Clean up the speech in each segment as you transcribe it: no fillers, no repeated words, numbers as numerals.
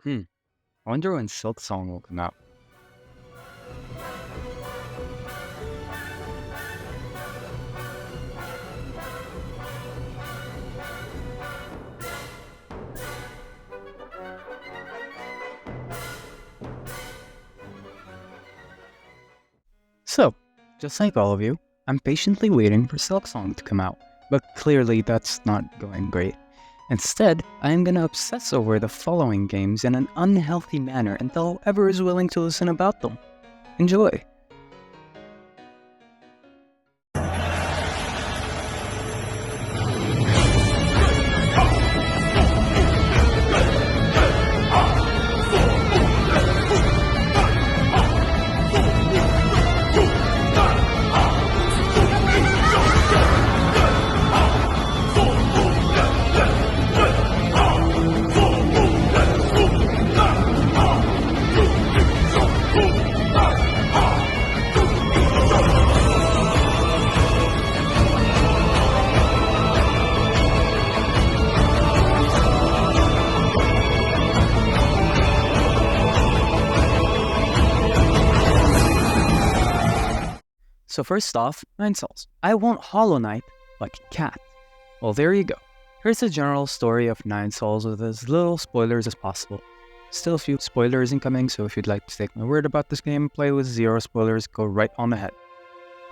I wonder when Silksong will come out. So, just like all of you, I'm patiently waiting for Silksong to come out, but clearly that's not going great. Instead, I am gonna obsess over the following games in an unhealthy manner until whoever is willing to listen about them. Enjoy! So first off, 9 Souls. I won't Hollow Knight like a cat. Well, there you go. Here's the general story of 9 Souls with as little spoilers as possible. Still a few spoilers incoming, so if you'd like to take my word about this game, play with 0 spoilers, go right on ahead.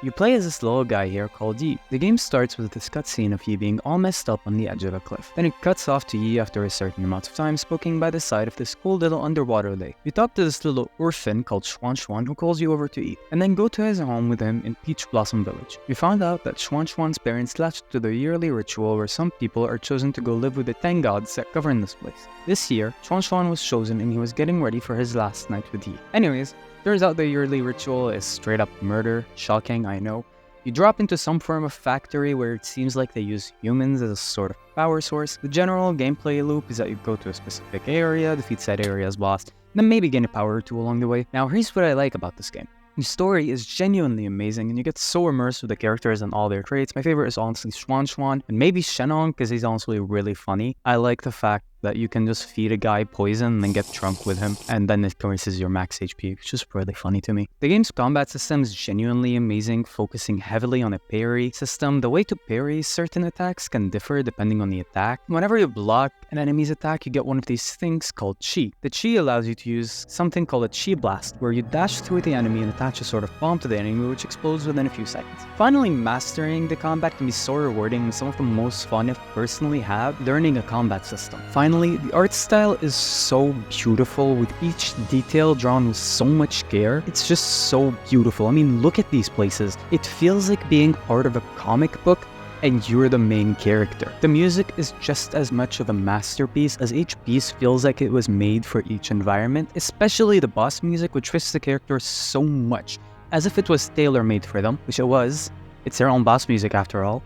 You play as this little guy here called Yi. The game starts with this cutscene of Yi being all messed up on the edge of a cliff. Then it cuts off to Yi after a certain amount of time poking by the side of this cool little underwater lake. You talk to this little orphan called Xuan who calls you over to eat, and then go to his home with him in Peach Blossom Village. You found out that Xuan's parents latched to the yearly ritual where some people are chosen to go live with the 10 gods that govern this place. This year, Xuan was chosen and he was getting ready for his last night with Yi. Anyways, turns out the yearly ritual is straight up murder. Shocking, I know. You drop into some form of factory where it seems like they use humans as a sort of power source. The general gameplay loop is that you go to a specific area, defeat said area's boss, then maybe gain a power or two along the way. Now here's what I like about this game. The story is genuinely amazing and you get so immersed with the characters and all their traits. My favorite is honestly Xuan and maybe Shenong because he's honestly really funny. I like the fact that you can just feed a guy poison and then get drunk with him, and then it increases your max HP, which is really funny to me. The game's combat system is genuinely amazing, focusing heavily on a parry system. The way to parry certain attacks can differ depending on the attack. Whenever you block an enemy's attack, you get one of these things called Chi. The Chi allows you to use something called a Chi Blast, where you dash through the enemy and attach a sort of bomb to the enemy, which explodes within a few seconds. Finally, mastering the combat can be so rewarding and some of the most fun I've personally had learning a combat system. Finally, the art style is so beautiful with each detail drawn with so much care. It's just so beautiful. I mean, look at these places. It feels like being part of a comic book and you're the main character. The music is just as much of a masterpiece as each piece feels like it was made for each environment, especially the boss music, which fits the characters so much, as if it was tailor-made for them, which it was. It's their own boss music after all.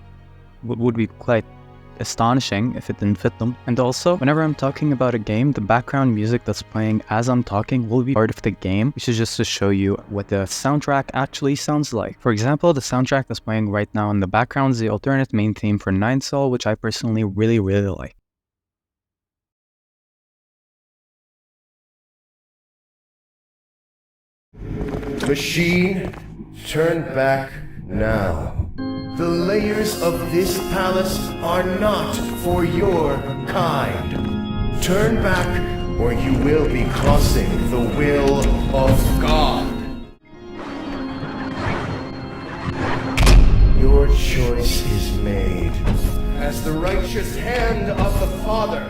Would be quite astonishing if it didn't fit them. And also, whenever I'm talking about a game, the background music that's playing as I'm talking will be part of the game, which is just to show you what the soundtrack actually sounds like. For example, the soundtrack that's playing right now in the background is the alternate main theme for 9 Soul, which I personally really like. Machine, turn back now. The layers of this palace are not for your kind. Turn back, or you will be crossing the will of God. Your choice is made. As the righteous hand of the Father,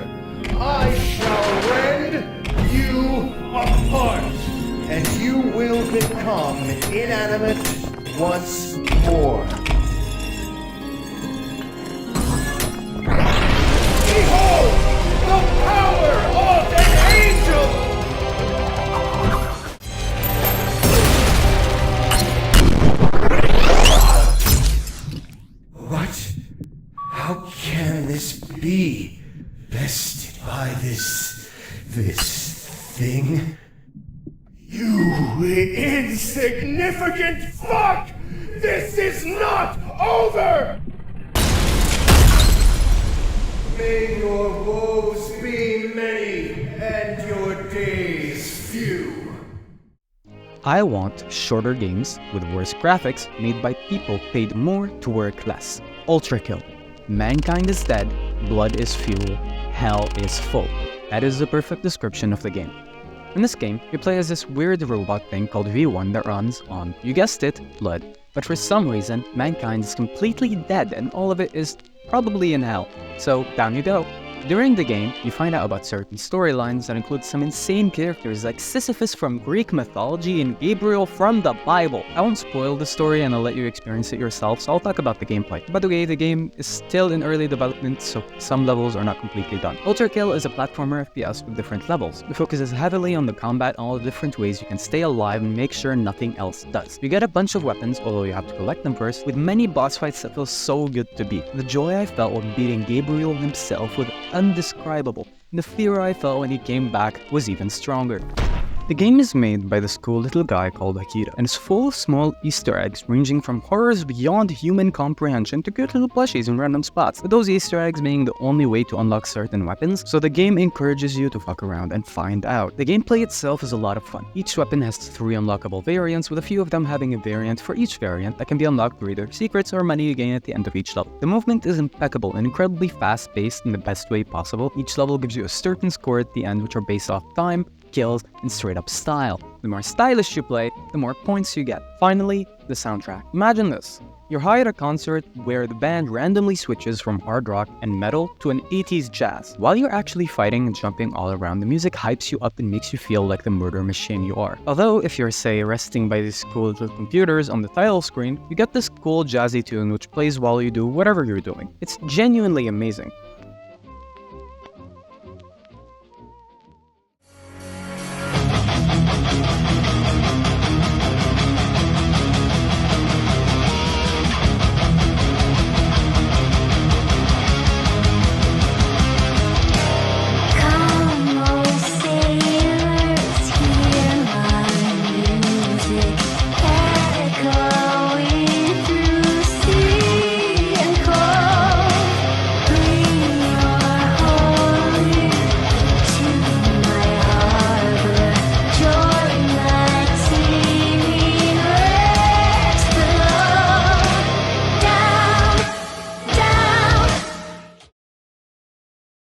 I shall rend you apart, and you will become inanimate once more. Behold the power of an angel! What? How can this be? Bested by this thing? You insignificant fuck! This is not over! May your woes be many, and your days few. I want shorter games with worse graphics made by people paid more to work less. Ultra kill. Mankind is dead, blood is fuel, hell is full. That is the perfect description of the game. In this game, you play as this weird robot thing called V1 that runs on, you guessed it, blood. But for some reason, mankind is completely dead and all of it is probably in hell. So down you go. During the game, you find out about certain storylines that include some insane characters like Sisyphus from Greek mythology and Gabriel from the Bible. I won't spoil the story and I'll let you experience it yourself, so I'll talk about the gameplay. By the way, the game is still in early development, so some levels are not completely done. Ultra Kill is a platformer FPS with different levels. It focuses heavily on the combat and all the different ways you can stay alive and make sure nothing else does. You get a bunch of weapons, although you have to collect them first, with many boss fights that feel so good to beat. The joy I felt when beating Gabriel himself was undescribable, and the fear I felt when he came back was even stronger. The game is made by this cool little guy called Akira, and is full of small Easter eggs ranging from horrors beyond human comprehension to cute little plushies in random spots, with those Easter eggs being the only way to unlock certain weapons, so the game encourages you to fuck around and find out. The gameplay itself is a lot of fun. Each weapon has 3 unlockable variants, with a few of them having a variant for each variant that can be unlocked through either secrets or money you gain at the end of each level. The movement is impeccable and incredibly fast-paced in the best way possible. Each level gives you a certain score at the end, which are based off time, kills, and straight up style. The more stylish you play, the more points you get. Finally, the soundtrack. Imagine this. You're high at a concert where the band randomly switches from hard rock and metal to an 80s jazz. While you're actually fighting and jumping all around, the music hypes you up and makes you feel like the murder machine you are. Although, if you're, say, resting by these cool little computers on the title screen, you get this cool jazzy tune which plays while you do whatever you're doing. It's genuinely amazing.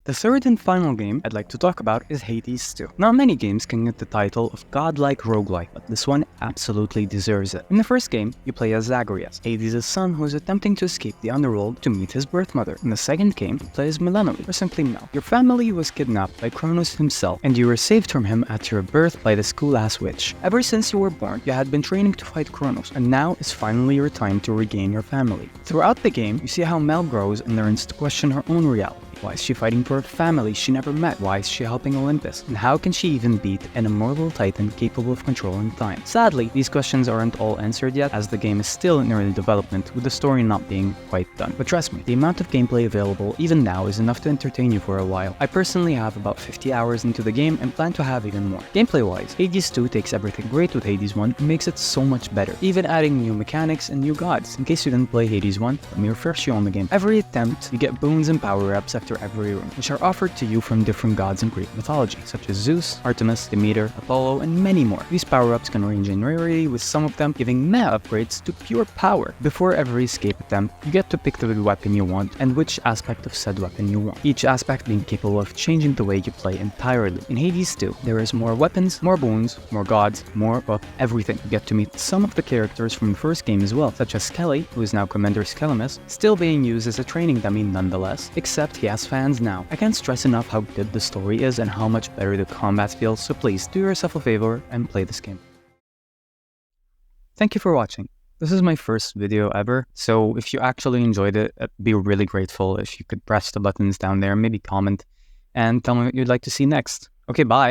The third and final game I'd like to talk about is Hades 2. Not many games can get the title of godlike roguelike, but this one absolutely deserves it. In the first game, you play as Zagreus, Hades' son who is attempting to escape the underworld to meet his birth mother. In the second game, you play as Melanoe, or simply Mel. Your family was kidnapped by Kronos himself, and you were saved from him at your birth by this cool-ass witch. Ever since you were born, you had been training to fight Kronos, and now is finally your time to regain your family. Throughout the game, you see how Mel grows and learns to question her own reality. Why is she fighting for a family she never met? Why is she helping Olympus? And how can she even beat an immortal titan capable of controlling time? Sadly, these questions aren't all answered yet, as the game is still in early development, with the story not being quite done. But trust me, the amount of gameplay available even now is enough to entertain you for a while. I personally have about 50 hours into the game and plan to have even more. Gameplay-wise, Hades 2 takes everything great with Hades 1 and makes it so much better, even adding new mechanics and new gods. In case you didn't play Hades 1, let me refresh you on the game. Every attempt, you get boons and power-ups after every room, which are offered to you from different gods in Greek mythology, such as Zeus, Artemis, Demeter, Apollo, and many more. These power-ups can range in rarity, with some of them giving mega upgrades to pure power. Before every escape attempt, you get to pick the weapon you want and which aspect of said weapon you want, each aspect being capable of changing the way you play entirely. In Hades 2, there is more weapons, more boons, more gods, more of everything. You get to meet some of the characters from the first game as well, such as Skelly, who is now Commander Skelemus, still being used as a training dummy nonetheless, except he has fans now. I can't stress enough how good the story is and how much better the combat feels, so please do yourself a favor and play this game. Thank you for watching. This is my first video ever, so if you actually enjoyed it, I'd be really grateful if you could press the buttons down there, maybe comment, and tell me what you'd like to see next. Okay, bye!